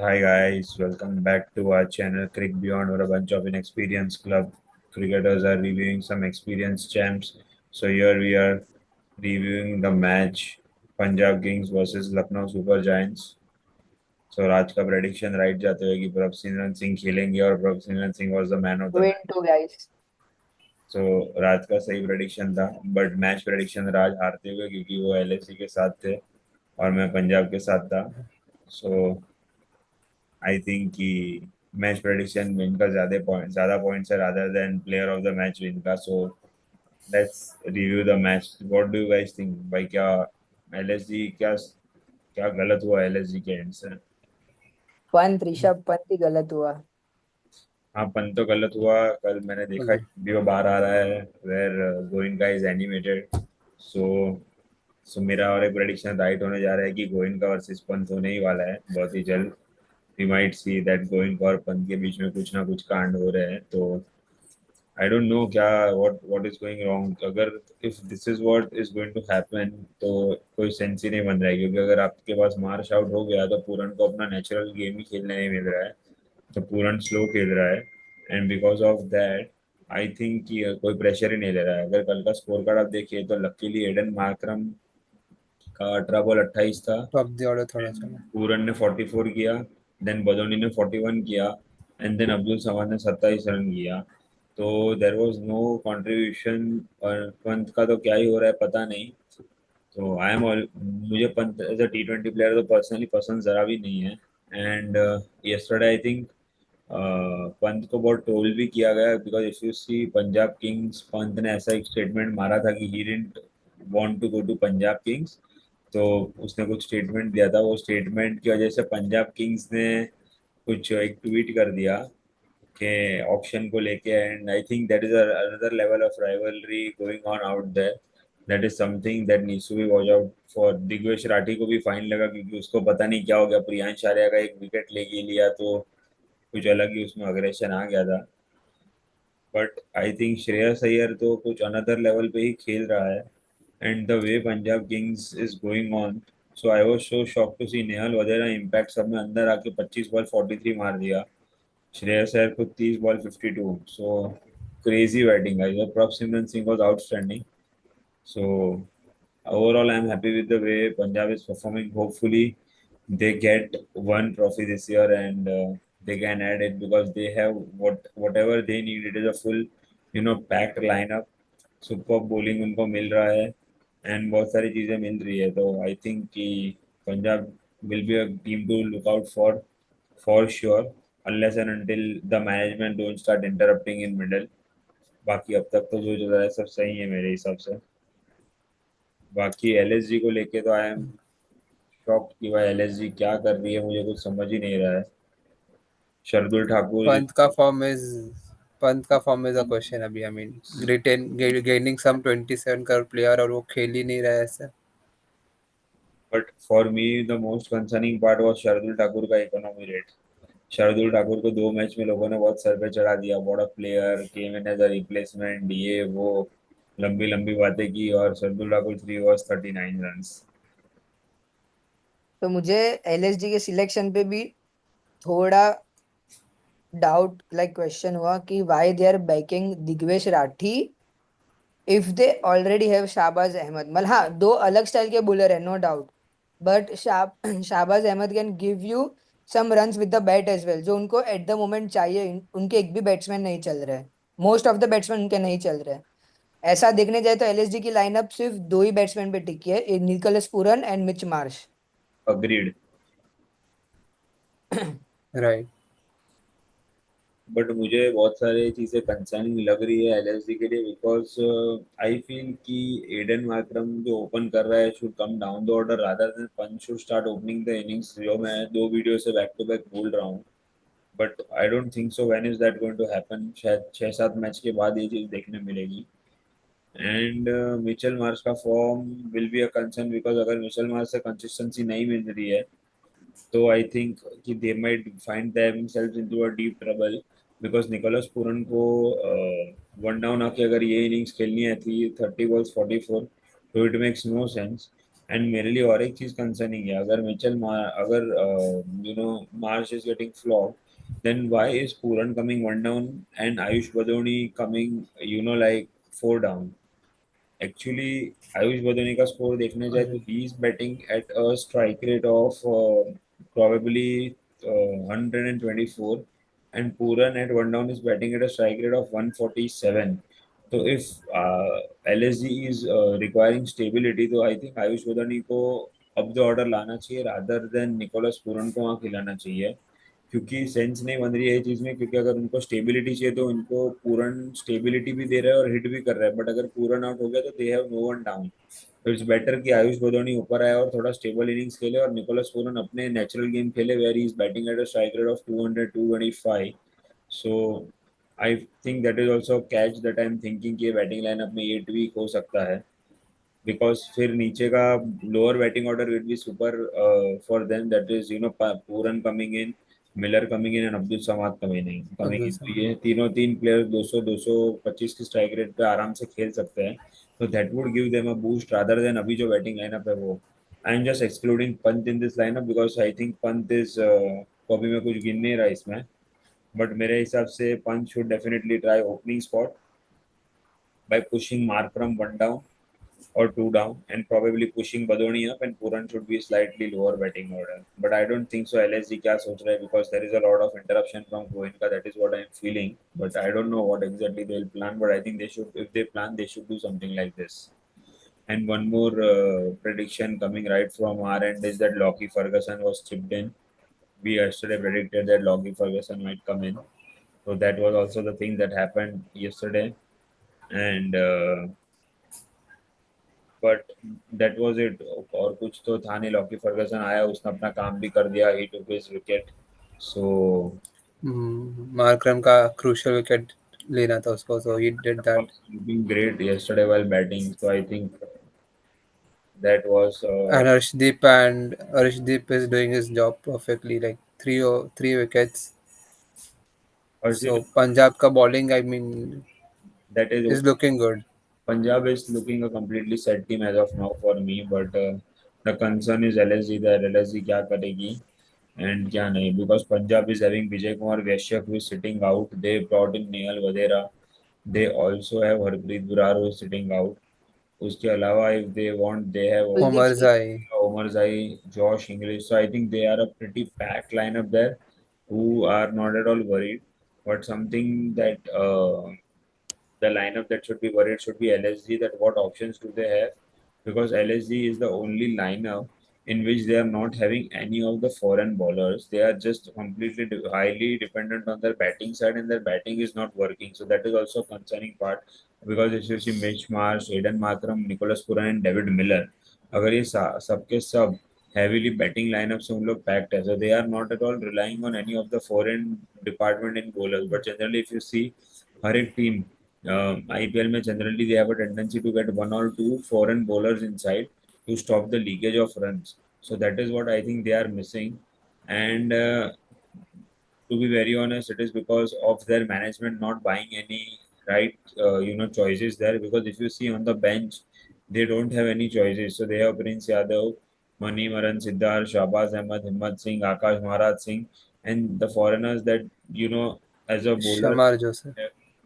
Hi guys, welcome back to our channel Crick Beyond, where a bunch of inexperienced club cricketers are reviewing some experienced champs. So here we are reviewing the match Punjab Kings versus Lucknow Super Giants. So आज का prediction right जाते हुए कि प्रभसिमरन सिंह खेलेंगे और Prabhsimran Singh was the man of the Win match. two guys. So राज का सही prediction था, but मैच prediction राज हारते हुए क्योंकि वो एलएफसी के साथ थे और मैं पंजाब के साथ था. So आई थिंक कि मैच प्रेडिक्शन विन का ज्यादा पॉइंट्स है rather than player of the match win का. So let's review the match. What do you guys think भाई? क्या एलएसजी क्या क्या गलत हुआ एलएसजी के एंड से? पंत ऋषभ पंत ही गलत हुआ। हाँ, पन तो गलत हुआ. कल मैंने देखा वीडियो बाहर आ रहा है वेयर गोइंका इज एनिमेटेड. सो सो मेरा और एक प्रेडिक्शन राइट होने जा रहा है कि गोइंका वर्सेस पंत होने ही वाला है बहुत ही जल्द. We might see that Goenka और पंत के बीच में कुछ ना कुछ कांड हो रहे हैं. तो आई डोंट नो क्या व्हाट इज गोइंग रॉन्ग. अगर if this is what is going to happen तो कोई सेंस ही नहीं बन रहा है, क्योंकि अगर आपके पास मार्श आउट हो गया तो पूरन को अपना नेचुरल गेम ही खेलने नहीं मिल रहा है. तो पूरन स्लो खेल रहा है and because of that I think कि कोई प्रेशर ही नहीं ले रहा है. अगर कल का स्कोर कार्ड आप देखिए तो लकीली एडन मार्करम का 18 बॉल 28 था. टॉप दे ऑर्डर थोड़ा सा पूरन ने 44 किया, देन बदोनी ने 41 किया एंड देन अब्दुल समद ने 27 रन किया. तो देर वॉज नो कंट्रीब्यूशन. और पंत का तो क्या ही हो रहा है पता नहीं. तो आई एम ऑल मुझे Pant as a T20 player तो पर्सनली पसंद जरा भी नहीं है. And yesterday I think Pant को बहुत ट्रोल भी किया गया because if you see Punjab Kings, Pant ने ऐसा एक स्टेटमेंट मारा था कि he didn't want to go to Punjab Kings. तो उसने कुछ स्टेटमेंट दिया था, वो स्टेटमेंट की वजह से पंजाब किंग्स ने कुछ एक ट्वीट कर दिया के ऑप्शन को लेके. And I think that is another level of rivalry going on out there. That is something that needs to be watch out for. Digvesh Rathi को भी फाइन लगा क्योंकि उसको पता नहीं क्या हो गया, प्रियांश आर्या का एक विकेट लेके लिया तो कुछ अलग ही उसमें अग्रेशन आ गया था. But I think Shreyas Iyer तो कुछ अनदर लेवल पे ही खेल रहा है. And the way Punjab Kings is going on, so I was so shock to see Nehal वगैरह इम्पैक्ट सब में अंदर आके 25 बॉल 43 मार दिया. श्रेयस अय्यर को 30 बॉल 52. सो क्रेजी बैटिंग है. Prabhsimran Singh was outstanding. So overall I'm happy with the way Punjab is performing. Hopefully they get one trophy this year and they can add it because they have whatever they need. It is a full packed lineup. Super bowling उनको मिल रहा है and बहुत सारी चीज़ें मिल रही है. तो I think कि Punjab will be a team to look out for sure unless and until the management don't start interrupting in middle. बाकी अब तक तो जो चल रहा है सब सही है मेरे हिसाब से. बाकी एलएसजी को लेके तो आई एम शॉक्ड कि भाई एलएसजी क्या कर रही है, मुझे कुछ समझ ही नहीं रहा है. शार्दुल ठाकुर. पंत का फॉर्म इज अ क्वेश्चन अभी. I mean gaining some 27 crore player और वो खेल ही नहीं रहा है ऐसा. But for me the most concerning part was Shardul Thakur का इकोनॉमी रेट. शार्दुल ठाकुर को 2 मैच में लोगों ने बहुत सर पे चढ़ा दिया. But a player came in as a replacement, ये वो लंबी लंबी बातें की और शार्दुल ठाकुर 3 overs 39 रन. तो मुझे एलएसडी के सिलेक्शन पे भी थोड़ा डाउट लाइक क्वेश्चन हुआ कि why they are backing Digvesh Rathi if they already have Shahbaz Ahmed. मतलब हाँ, दो अलग स्टाइल के बॉलर है, no doubt. But Shahbaz Ahmed can give you some runs with the bat as well, जो उनको एट द मोमेंट चाहिए. उनके एक भी बैट्समैन नहीं चल रहे हैं. मोस्ट ऑफ द बैट्समैन उनके नहीं चल रहे हैं. ऐसा देखने जाए तो एलएसडी की लाइनअप सिर्फ दो ही बैट्समैन पे टिकी है, Nicholas Pooran and Mitch Marsh. Agreed. Right. But मुझे बहुत सारी चीज़ें कंसर्निंग लग रही है एलएसडी के लिए बिकॉज आई फील कि एडन मार्करम जो ओपन कर रहा है should come down the order rather than Pant should start opening the innings, जो मैं 2 वीडियो से बैक टू बैक बोल रहा हूँ. But I don't think so. When is that going to happen? शायद 6-7 मैच के बाद ये चीज़ देखने मिलेगी. एंड मिचेल मार्श का form will be a concern because अगर मिचेल मार्श से कंसिस्टेंसी नहीं मिल रही है तो आई थिंक कि they might find themselves into a deep trouble. Because Nicholas Pooran को वन डाउन आके अगर ये इनिंग्स खेलनी है थी 30 बॉल्स 44, तो it makes no sense. And मेरे लिए और एक चीज कंसर्निंग है, अगर अगर Marsh is getting flop, then why is Pooran coming one down and Ayush Badoni coming like four down? Actually Ayush Badoni का स्कोर देखने जाए तो he is batting at a strike rate of probably 124, and Pooran at one down is batting at a strike rate of 147. So if LSG is requiring stability, तो I think Ayush बदानी को अब the order लाना चाहिए rather than Nicholas Pooran को वहाँ खिलाना चाहिए, क्योंकि सेंस नहीं बन रही है चीज में। क्योंकि अगर उनको स्टेबिलिटी चाहिए तो उनको पूरन स्टेबिलिटी भी दे रहा है और हिट भी कर रहा है, बट अगर पूरन आउट हो गया तो they have no one down. तो इट्स बेटर कि आयुष बदौनी ऊपर आए और थोड़ा स्टेबल इनिंग्स खेले और निकोलस पूरन अपने नेचुरल गेम खेले, where he is batting at a strike rate of 200 225। So I think that is also catch that I am thinking कि बैटिंग लाइनअप में ये ट्वीक हो सकता है, बिकॉज फिर नीचे का lower batting order will be super for them, that is Pooran coming in, Miller coming in and Abdul Samad coming Abdul in. तो समद। ये तीनों तीन प्लेयर 200 225 की स्ट्राइक रेट पे आराम से खेल सकते हैं। तो that would give them a boost rather than अभी जो बैटिंग लाइनअप है वो। I am just excluding Pant in this lineup because I think Pant is को अभी मैं कुछ गिन नहीं रहा इसमें, बट मेरे हिसाब से Pant should definitely try opening spot by pushing Markram one down or two down, and probably pushing Badoni up, and Puran should be slightly lower batting order. But I don't think so. LSG क्या सोच रहा है, because there is a lot of interruption from Goenka. That is what I am feeling. But I don't know what exactly they will plan. But I think they should, if they plan, they should do something like this. And one more prediction coming right from our end is that Lockie Ferguson was chipped in. We yesterday predicted that Lockie Ferguson might come in. So that was also the thing that happened yesterday. And but that was it. और कुछ तो था नहीं। Lockie Ferguson आया, उसने अपना काम भी कर दिया, ही टुक हिज विकेट। सो मार्करम का क्रूशियल विकेट लेना था उसको, so he did that. Looking great yesterday while batting, so I think that was And Arshdeep is doing his job perfectly, like three wickets. Arshdeep, So Punjab ka bowling, I mean, that is is looking good. Punjab is looking a completely set team as of now for me, but the concern is LSG, that LSG क्या करेगी and क्या नहीं, because Punjab is having Vijay Kumar Vaishya who is sitting out. They brought in Nehal Vadera. They also have Harpreet Brar who is sitting out. उसके अलावा if they want, they have Kuldeep Omar Singh. Zai. Omar Zai, Josh English. So I think they are a pretty packed lineup there, who are not at all worried. But something that the lineup that should be worried should be LSG, that what options do they have? Because LSG is the only lineup in which they are not having any of the foreign bowlers. They are just completely highly dependent on their batting side, and their batting is not working. So that is also a concerning part, because if you see Mitch Marsh, Aidan Markram, Nicholas Puran and David Miller, अगर ये सबके सब heavily batting lineup से उन लोग packed है, so they are not at all relying on any of the foreign department in bowlers. But generally if you see हर एक team IPL में generally they have a tendency to get one or two foreign bowlers inside to stop the leakage of runs. So that is what I think they are missing. And to be very honest, it is because of their management not buying any right, choices there. Because if you see on the bench, they don't have any choices. So they have Prince Yadav, Mani Maran Siddhar, Shahbaz Ahmed, Himmat Singh, Akash Maharaj Singh, and the foreigners that, as a bowler, Shamar Joseph.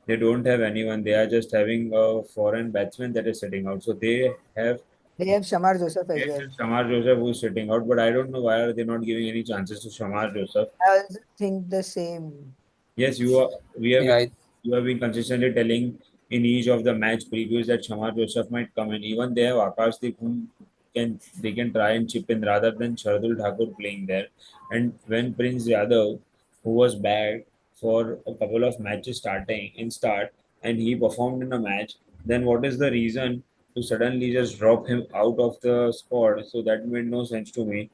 they don't have anyone. They are just having a foreign batsman that is sitting out. So they have They have Shamar Joseph as yes, well. Shamar Joseph who's sitting out, but I don't know why are they not giving any chances to Shamar Joseph. I also think the same. Yes, you are. We have Yeah, you have been consistently telling in each of the match previews that Shamar Joseph might come in. Even they have Akashdeep whom they can try and chip in rather than Shardul Thakur playing there. And when Prince Yadav, who was bad for a couple of matches and he performed in a match, then what is the reason to suddenly just drop him out of the squad? So that made no sense to me.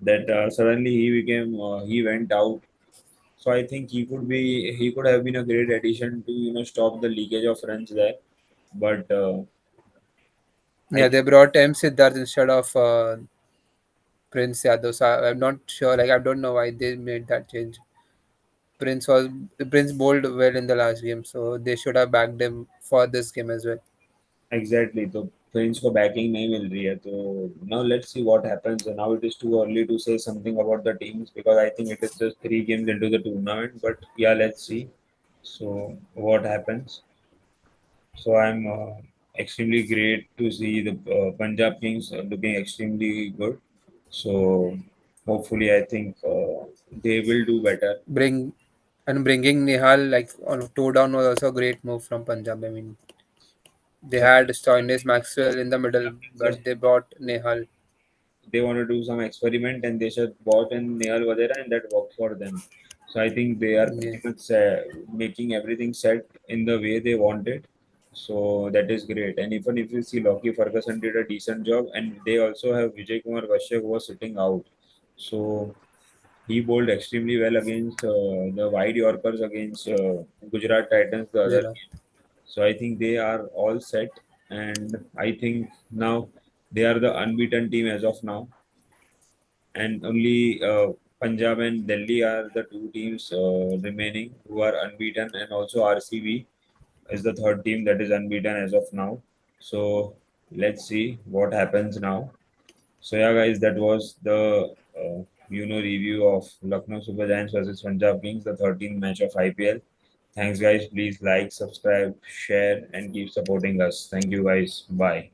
That suddenly he went out. So I think he could have been a great addition to stop the leakage of runs there. But I yeah, they brought M Siddharth instead of Prince Yadav. So I'm not sure. Like, I don't know why they made that change. Prince was Prince bowled well in the last game, so they should have backed him for this game as well. exactly. So तो इनको banking नहीं मिल रही है, तो now let's see what happens. Now it is too early to say something about the teams because I think it is just 3 games into the tournament, but yeah, let's see. So what happens. So I'm extremely great to see the Punjab Kings looking extremely good. So hopefully I think they will do better. Bringing Nihal like on two down was also a great move from Punjab. I mean, they So had Stoinis Maxwell in the middle, just but they brought Nihal. they want to do some experiment and they should bought in Nehal Vadera and that worked for them. So I think they are Yeah, pretty much making everything set in the way they want it. So that is great. And even if you see Lockie Ferguson did a decent job, and they also have Vijay Kumar Kashyap who was sitting out. So he bowled extremely well against the wide Yorkers against Gujarat Titans the other Gujarat. game. So I think they are all set, and I think now they are the unbeaten team as of now, and only Punjab and Delhi are the two teams remaining who are unbeaten, and also RCB is the third team that is unbeaten as of now. So let's see what happens now. So yeah, guys, that was the review of Lucknow Super Giants versus Punjab Kings, the 13th match of IPL. Thanks, guys. Please like, subscribe, share, and keep supporting us. Thank you, guys. Bye.